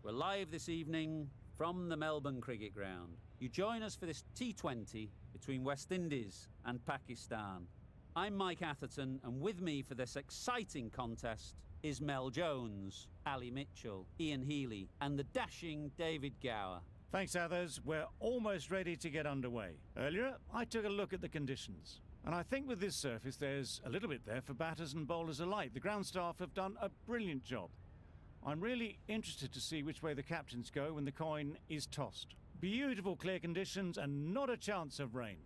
We're live this evening from the Melbourne Cricket Ground. You join us for this T20 between West Indies and Pakistan. I'm Mike Atherton, and with me for this exciting contest is Mel Jones, Ali Mitchell, Ian Healy, and the dashing David Gower. Thanks, Athers. We're almost ready to get underway. Earlier, I took a look at the conditions, and I think with this surface there's a little bit there for batters and bowlers alike. The ground staff have done a brilliant job. I'm really interested to see which way the captains go when the coin is tossed. Beautiful clear conditions and not a chance of rain.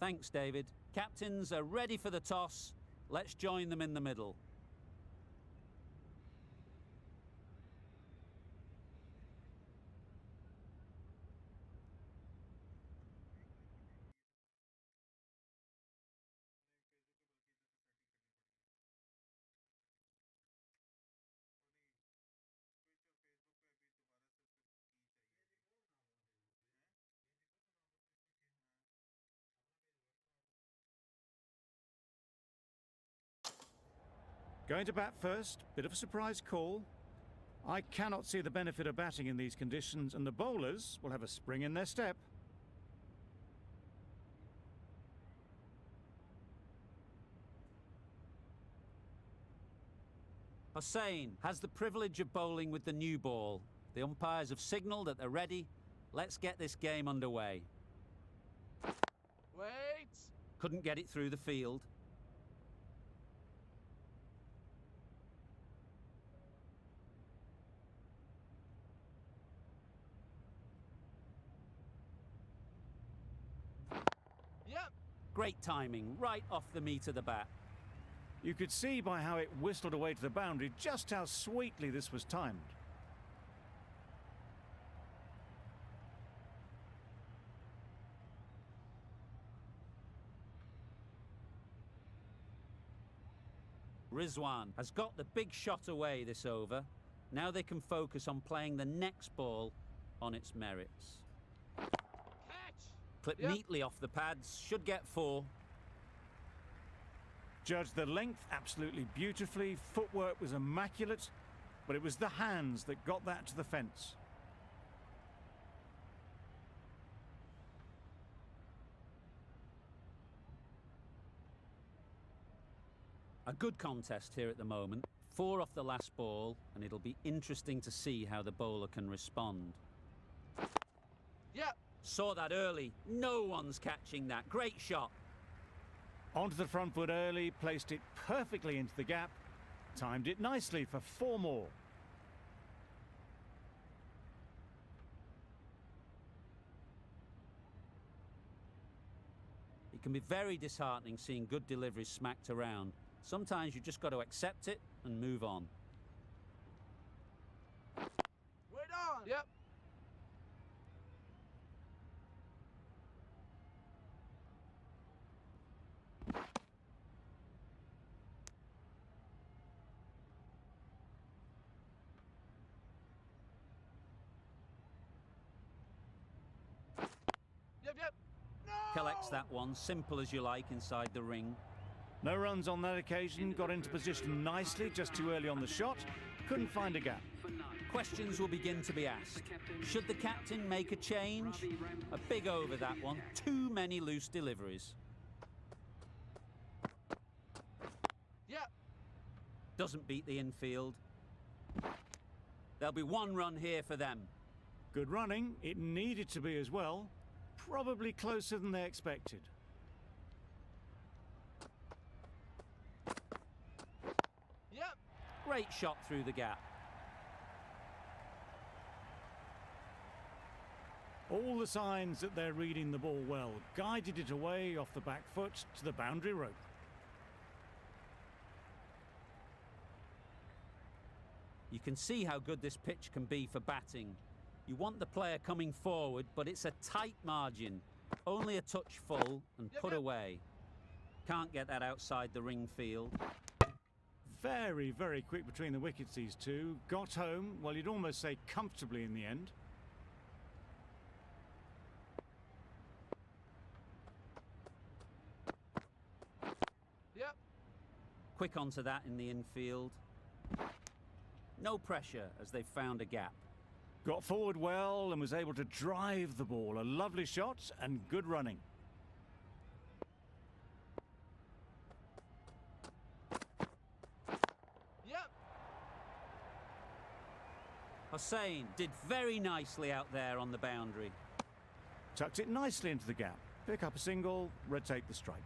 Thanks, David. Captains are ready for the toss. Let's join them in the middle. Going to bat first, bit of a surprise call. I cannot see the benefit of batting in these conditions, and the bowlers will have a spring in their step. Hussain has the privilege of bowling with the new ball. The umpires have signalled that they're ready. Let's get this game underway. Wait! Couldn't get it through the field. Yep! Great timing, right off the meat of the bat. You could see by how it whistled away to the boundary just how sweetly this was timed. Rizwan has got the big shot away this over. Now they can focus on playing the next ball on its merits. Catch! Clipped Yep. neatly off the pads, should get 4. Judged the length absolutely beautifully, footwork was immaculate, but it was the hands that got that to the fence. A good contest here at the moment. 4 off the last ball, and it'll be interesting to see how the bowler can respond. Yep! Saw that early. No one's catching that. Great shot. Onto the front foot early, placed it perfectly into the gap, timed it nicely for 4 more. It can be very disheartening seeing good deliveries smacked around. Sometimes you just got to accept it and move on. Wait on! Yep! Yep! No! Collects that one, simple as you like, inside the ring. No runs on that occasion, got into position nicely, just too early on the shot, couldn't find a gap. Questions will begin to be asked. Should the captain make a change? A big over that one. Too many loose deliveries. Yep! Doesn't beat the infield. There'll be 1 run here for them. Good running, it needed to be as well. Probably closer than they expected. Yep! Great shot through the gap. All the signs that they're reading the ball well. Guided it away off the back foot to the boundary rope. You can see how good this pitch can be for batting. You want the player coming forward, but it's a tight margin. Only a touch full and put away. Can't get that outside the ring field. Very, very quick between the wickets, these two. Got home, well, you'd almost say comfortably in the end. Yep! Quick onto that in the infield. No pressure as they've found a gap. Got forward well and was able to drive the ball. A lovely shot and good running. Yep. Hossein did very nicely out there on the boundary. Tucked it nicely into the gap. Pick up a single, rotate the strike.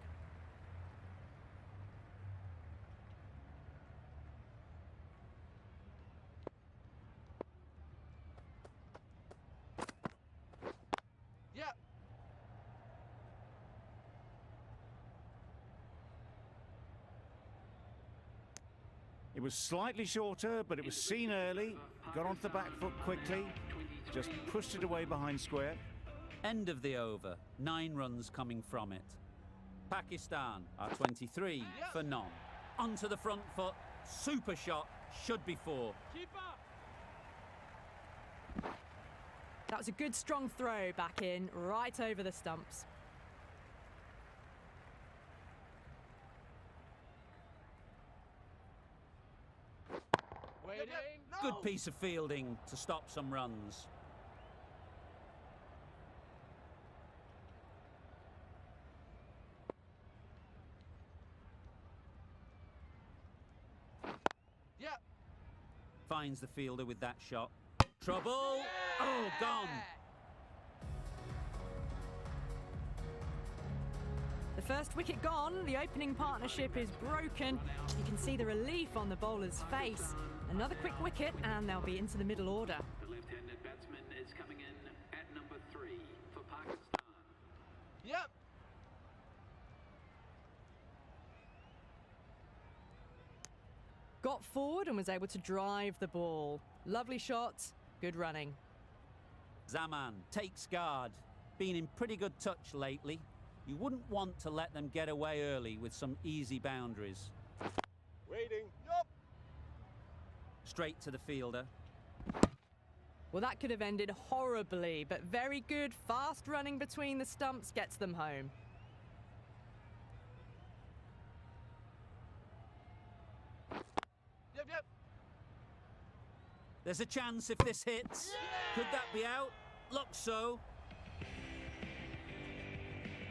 Yep. It was slightly shorter, but it was seen early. Got onto the back foot quickly. Just pushed it away behind square. End of the over. 9 runs coming from it. Pakistan are 23 for none. Onto the front foot. Super shot. Should be 4. Keep up. That was a good strong throw back in, right over the stumps. Waiting. Good piece of fielding to stop some runs. Yep. Finds the fielder with that shot. Trouble. Oh, gone. The first wicket gone, the opening partnership is broken. You can see the relief on the bowler's face. Another quick wicket and they'll be into the middle order. The left-handed batsman is coming in at number 3 for Pakistan. Yep. Got forward and was able to drive the ball. Lovely shot, good running. Zaman takes guard. Been in pretty good touch lately. You wouldn't want to let them get away early with some easy boundaries. Waiting. Yup. Straight to the fielder. Well, that could have ended horribly, but very good, fast running between the stumps gets them home. Yep. Yep. There's a chance if this hits. Could that be out? Looks so.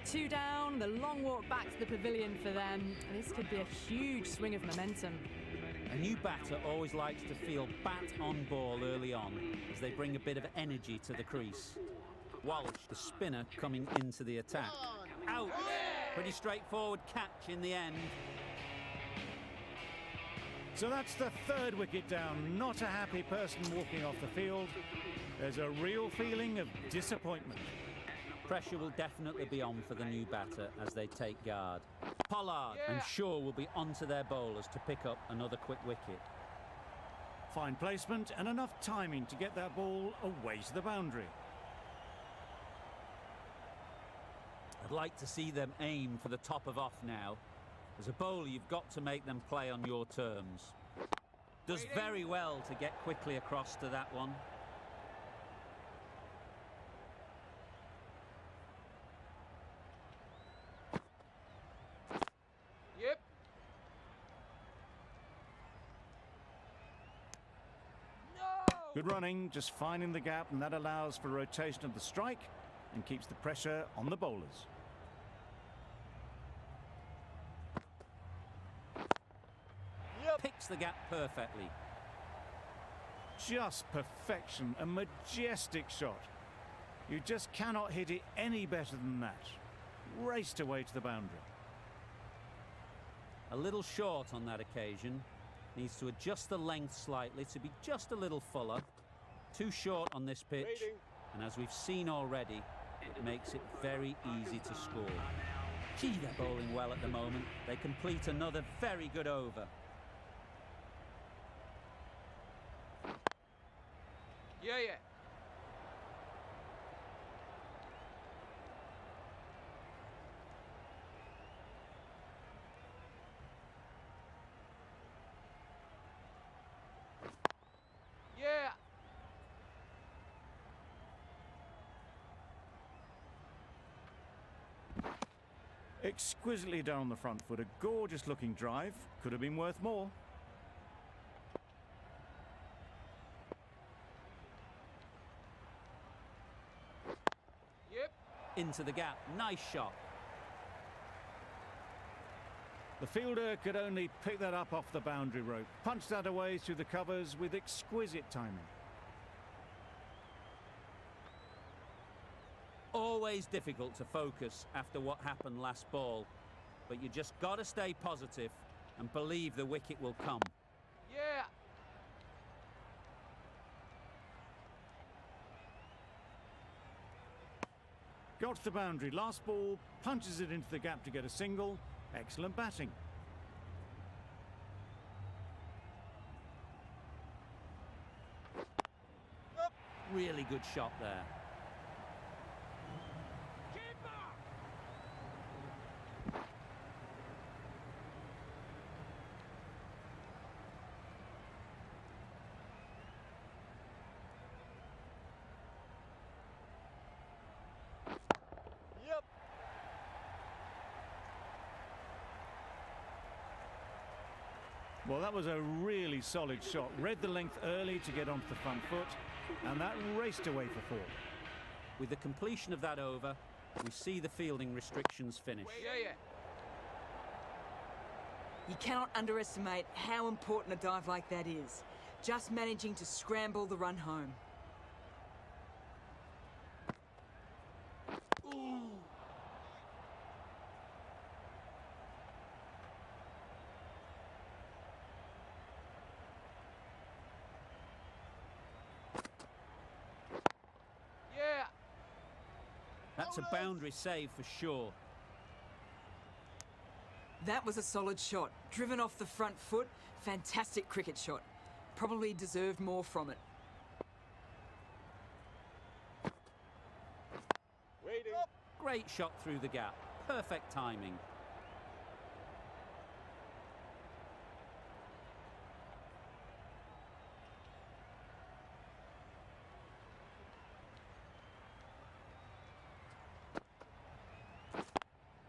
2 down, the long walk back to the pavilion for them. This could be a huge swing of momentum. A new batter always likes to feel bat on ball early on as they bring a bit of energy to the crease. Walsh, the spinner, coming into the attack. Out! Pretty straightforward catch in the end. So that's the 3rd wicket down. Not a happy person walking off the field. There's a real feeling of disappointment. Pressure will definitely be on for the new batter as they take guard. Pollard and Shaw will be onto their bowlers to pick up another quick wicket. Fine placement and enough timing to get that ball away to the boundary. I'd like to see them aim for the top of off now. As a bowler, you've got to make them play on your terms. Does very well to get quickly across to that one. Yep. No. Good running, just finding the gap, and that allows for rotation of the strike and keeps the pressure on the bowlers. Yep. Picks the gap perfectly. Just perfection, a majestic shot. You just cannot hit it any better than that. Raced away to the boundary. A little short on that occasion. Needs to adjust the length slightly to be just a little fuller. Too short on this pitch. Waiting. And as we've seen already, it makes it very easy to score. Gee, they're bowling well at the moment. They complete another very good over. Yeah. Yeah. Exquisitely down the front foot, a gorgeous looking drive. Could have been worth more. Into the gap. Nice shot. The fielder could only pick that up off the boundary rope. Punched that away through the covers with exquisite timing. Always difficult to focus after what happened last ball, but you just got to stay positive and believe the wicket will come. Yeah. Got to the boundary. Last ball, punches it into the gap to get a single. Excellent batting. Really good shot there. Yep. Well, that was a really solid shot. Read the length early to get onto the front foot, and that raced away for four. With the completion of that over, we see the fielding restrictions finish. Yeah, yeah. You cannot underestimate how important a dive like that is. Just managing to scramble the run home. Yeah. That's a boundary save for sure. That was a solid shot. Driven off the front foot. Fantastic cricket shot. Probably deserved more from it. Waiting. Great shot through the gap. Perfect timing.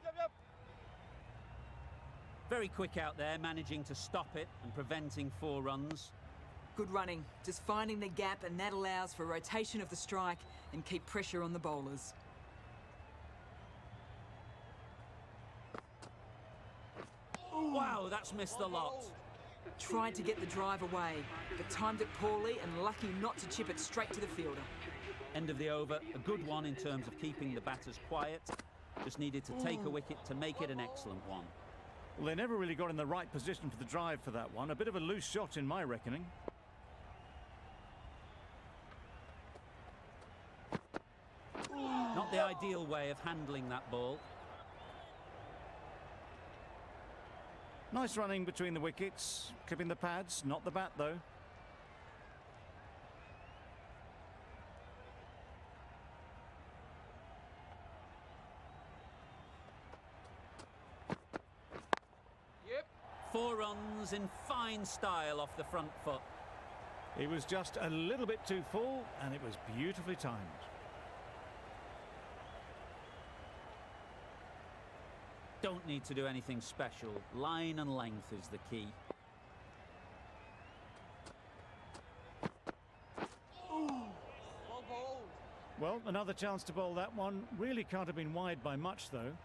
Yep, yep. Very quick out there, managing to stop it and preventing 4 runs. Good running. Just finding the gap, and that allows for rotation of the strike and keep pressure on the bowlers. Wow, that's missed a lot. Tried to get the drive away, but timed it poorly and lucky not to chip it straight to the fielder. End of the over, a good one in terms of keeping the batters quiet. Just needed to take a wicket to make it an excellent one. Well, they never really got in the right position for the drive for that one. A bit of a loose shot in my reckoning. Not the ideal way of handling that ball. Nice running between the wickets. Clipping the pads, not the bat though. Yep. 4 runs in fine style off the front foot. It was just a little bit too full, and it was beautifully timed. Don't need to do anything special. Line and length is the key. Well bowled. Well, another chance to bowl that one. Really can't have been wide by much though.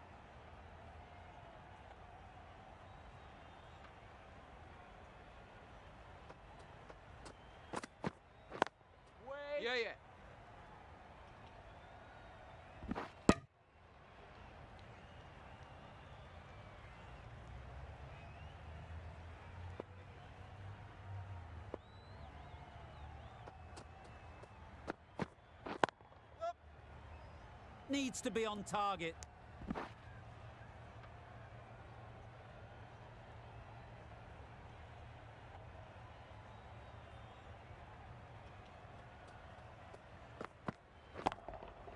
Wait. Yeah, yeah. Needs to be on target.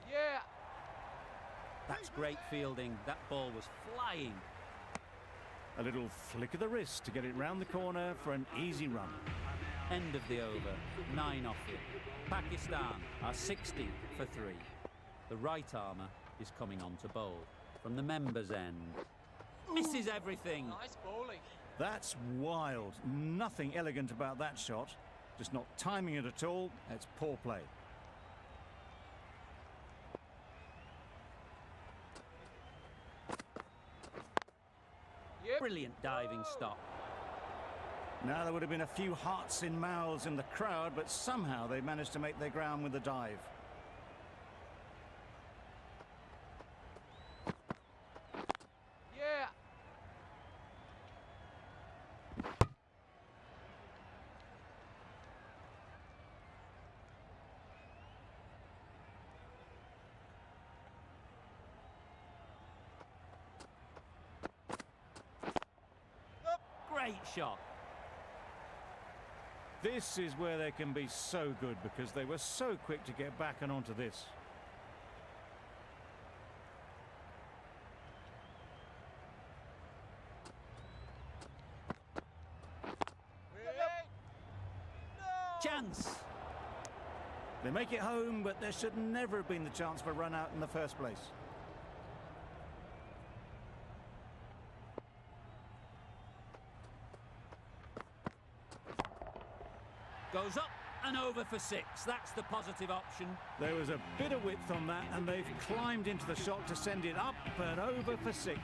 Yeah. That's great fielding. That ball was flying. A little flick of the wrist to get it round the corner for an easy run. End of the over. 9 off it. Pakistan are 60 for 3. The right armour is coming on to bowl. From the members' end. Misses everything. Nice bowling. That's wild. Nothing elegant about that shot. Just not timing it at all. It's poor play. Brilliant diving stop. Now, there would have been a few hearts in mouths in the crowd, but somehow they managed to make their ground with the dive. Yeah. Great shot. This is where they can be so good because they were so quick to get back and onto this. Chance. They make it home, but there should never have been the chance for a run out in the first place. Goes up and over for 6. That's the positive option. There was a bit of width on that, and they've climbed into the shot to send it up and over for 6.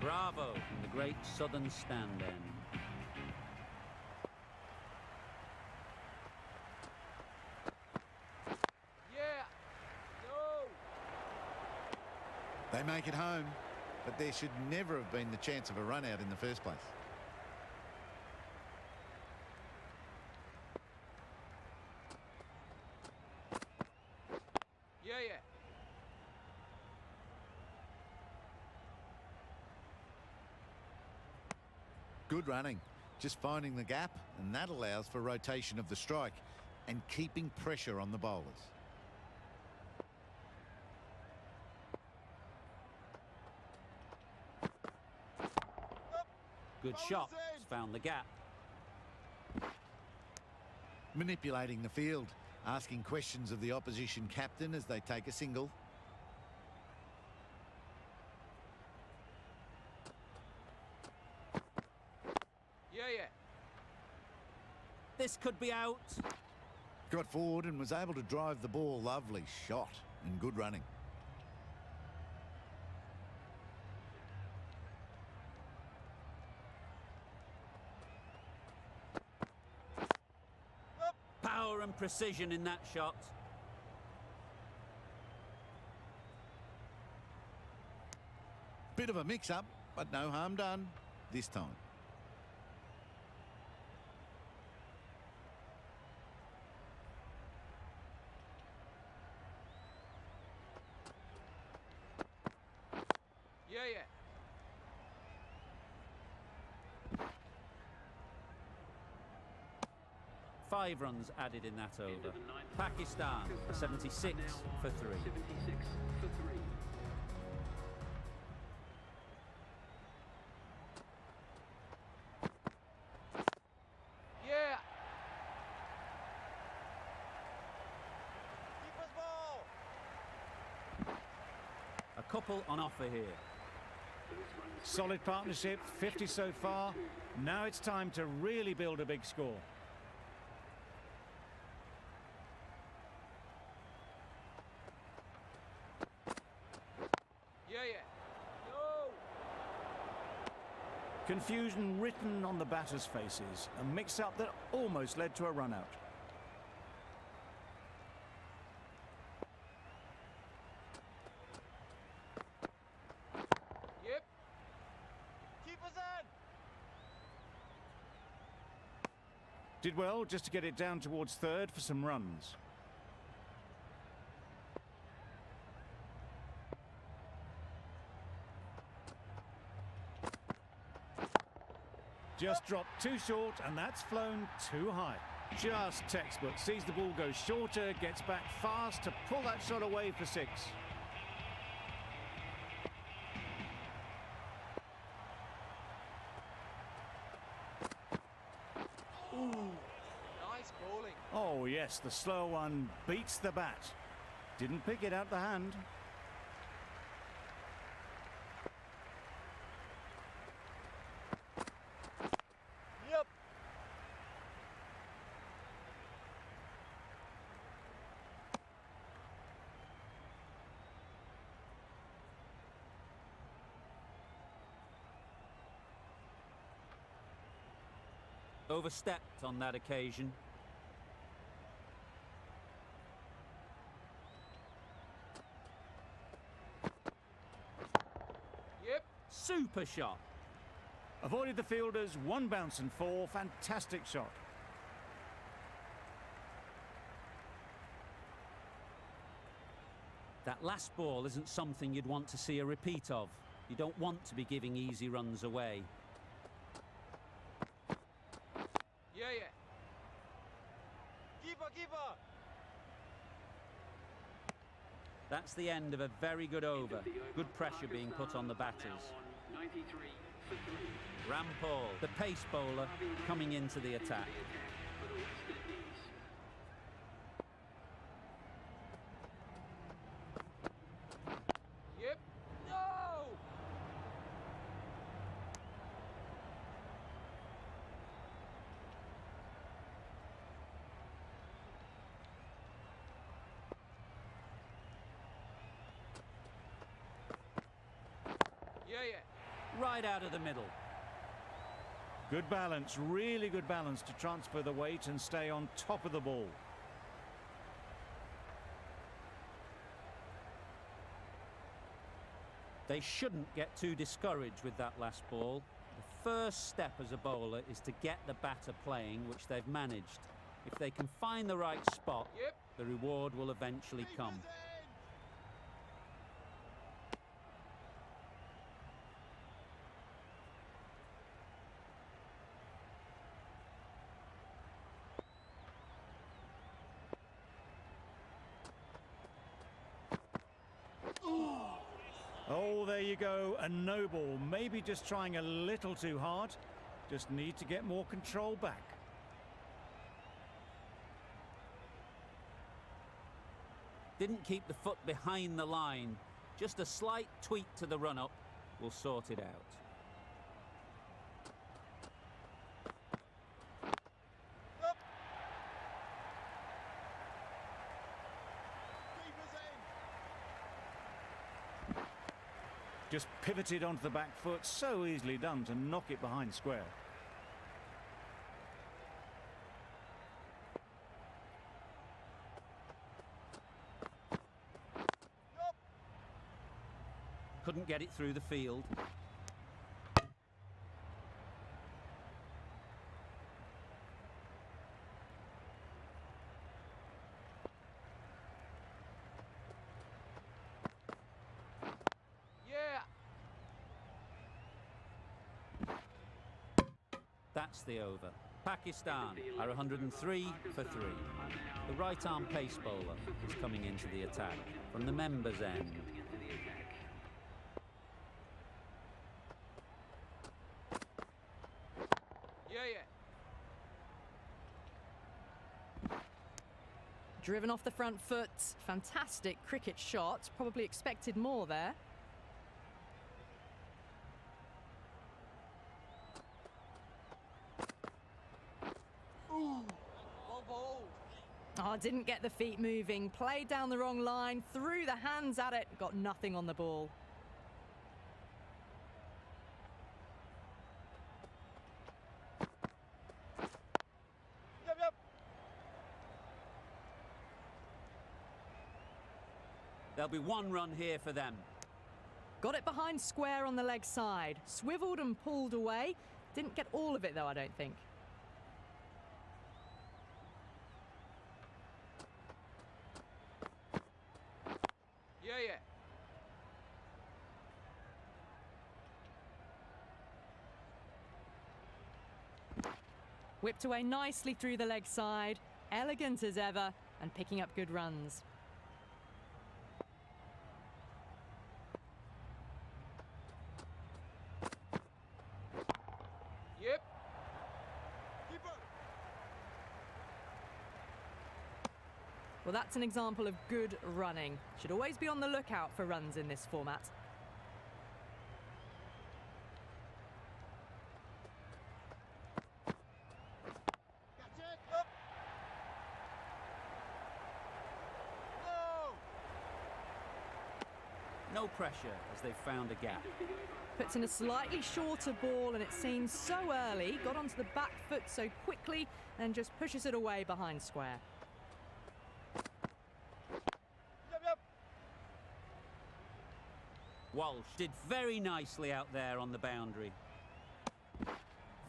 Bravo from the great southern stand end. Yeah. No. They make it home, but there should never have been the chance of a run out in the first place. Yeah, yeah. Good running, just finding the gap, and that allows for rotation of the strike and keeping pressure on the bowlers. Good shot. It's found the gap. Manipulating the field, asking questions of the opposition captain as they take a single. Yeah, yeah. This could be out. Got forward and was able to drive the ball. Lovely shot and good running. Power and precision in that shot. Bit of a mix-up, but no harm done this time. Yeah, yeah. 5 runs added in that over. Pakistan, 76 for 3. 76 for 3. Yeah. Keeper's ball. A couple on offer here. Solid partnership, 50 so far. Now it's time to really build a big score. Yeah, yeah. No. Confusion written on the batters' faces. A mix-up that almost led to a run-out. Yep. Keeper's in. Did well just to get it down towards third for some runs. Just dropped too short, and that's flown too high. Just textbook. Sees the ball go shorter, gets back fast to pull that shot away for 6. Nice bowling. Oh yes, the slow one beats the bat. Didn't pick it out the hand. Yep. Overstepped on that occasion. Yep. Super shot. Avoided the fielders, one bounce and four. Fantastic shot. That last ball isn't something you'd want to see a repeat of. You don't want to be giving easy runs away. Yeah, yeah. Keeper, keeper. That's the end of a very good over. Good pressure being put on the batters. 93 for 3. Rampal, the pace bowler, coming into the attack. For the Westindies. Yep. No! Yeah, yeah. Right out of the middle. Good balance, really good balance to transfer the weight and stay on top of the ball. They shouldn't get too discouraged with that last ball. The first step as a bowler is to get the batter playing, which they've managed. If they can find the right spot, Yep. the reward will eventually come. Keeper's in. Oh, there you go, a no ball. Maybe just trying a little too hard. Just need to get more control back. Didn't keep the foot behind the line. Just a slight tweak to the run-up will sort it out. Up. Keeper's in. Just pivoted onto the back foot, so easily done to knock it behind square. Up. Couldn't get it through the field. Yeah. That's the over. Pakistan are 103 for 3. The right arm pace bowler is coming into the attack from the members' end. Yeah, yeah. Driven off the front foot. Fantastic cricket shot. Probably expected more there. Well bowled. Oh, didn't get the feet moving. Played down the wrong line. Threw the hands at it. Got nothing on the ball. Yep, yep. There'll be one run here for them. Got it behind square on the leg side. Swiveled and pulled away. Didn't get all of it though, I don't think. Yeah, yeah. Whipped away nicely through the leg side. Elegant as ever and picking up good runs. Yep. Keeper. Well, that's an example of good running. Should always be on the lookout for runs in this format. That's it. Up. No. no pressure as they've found a gap. Puts in a slightly shorter ball and it seems so early, got onto the back foot so quickly and just pushes it away behind square. Yep, yep. Walsh did very nicely out there on the boundary.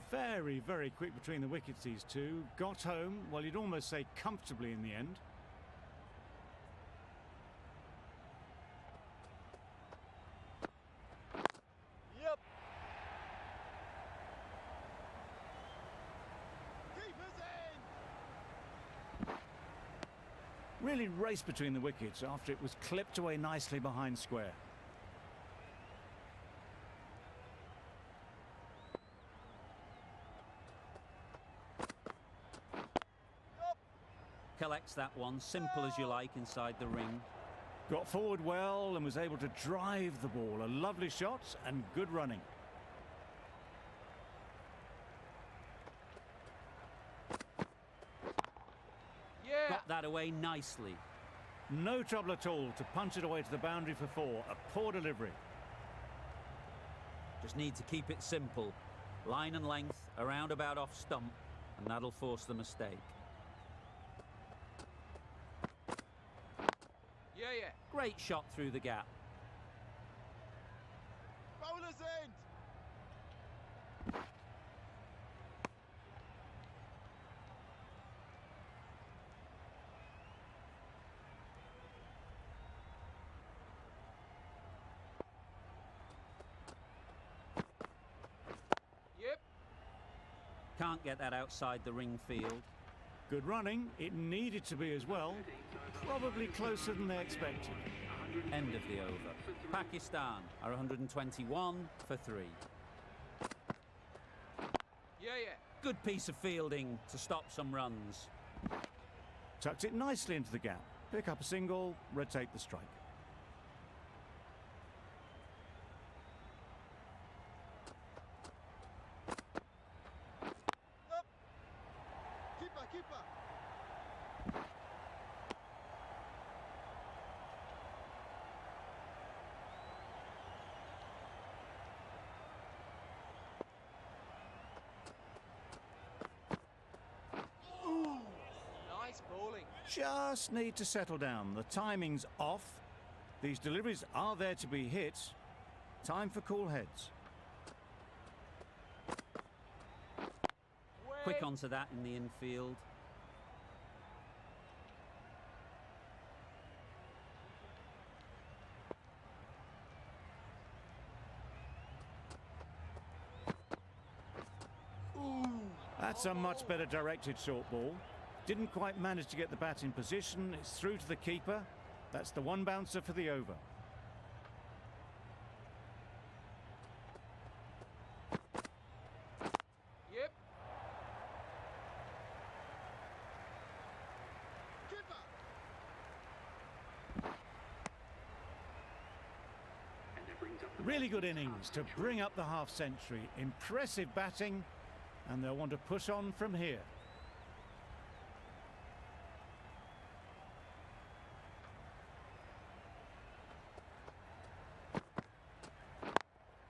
Very, very quick between the wickets, these two. Got home, well, you'd almost say comfortably in the end. Yep. Keeper's in. Really raced between the wickets after it was clipped away nicely behind square. Collects that one, simple as you like, inside the ring. Got forward well and was able to drive the ball. A lovely shot and good running. Yeah. Got that away nicely. No trouble at all to punch it away to the boundary for 4. A poor delivery. Just need to keep it simple. Line and length, around about off stump, and that'll force the mistake. Yeah, yeah. Great shot through the gap. Bowler's in. Yep. Can't get that outside the ring field. Good running. It needed to be as well. Probably closer than they expected. End of the over. Pakistan are 121 for 3. Yeah, yeah. Good piece of fielding to stop some runs. Tucked it nicely into the gap. Pick up a single, rotate the strike. Up. Keeper, keeper. Ooh, nice bowling. Just need to settle down. The timing's off. These deliveries are there to be hit. Time for cool heads. Quick onto that in the infield. That's a much better directed short ball. Didn't quite manage to get the bat in position. It's through to the keeper. That's the one bouncer for the over. Yep. Keeper. And that brings up the Really good innings to bring up the half century. Impressive batting, and they'll want to push on from here.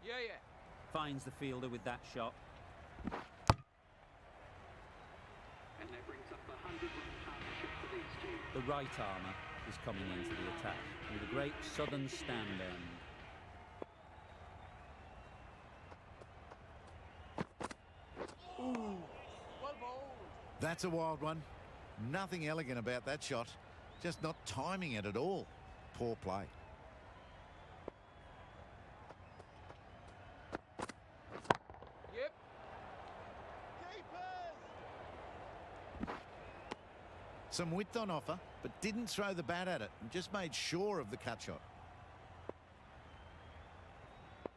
Yeah, yeah. Finds the fielder with that shot. and that brings up the 100-run partnership for these two. The right armour is coming into the attack with a great southern stand end. Well bowled. That's a wild one. Nothing elegant about that shot. Just not timing it at all. Poor play. Yep. Keepers. Some width on offer, but didn't throw the bat at it and just made sure of the cut shot.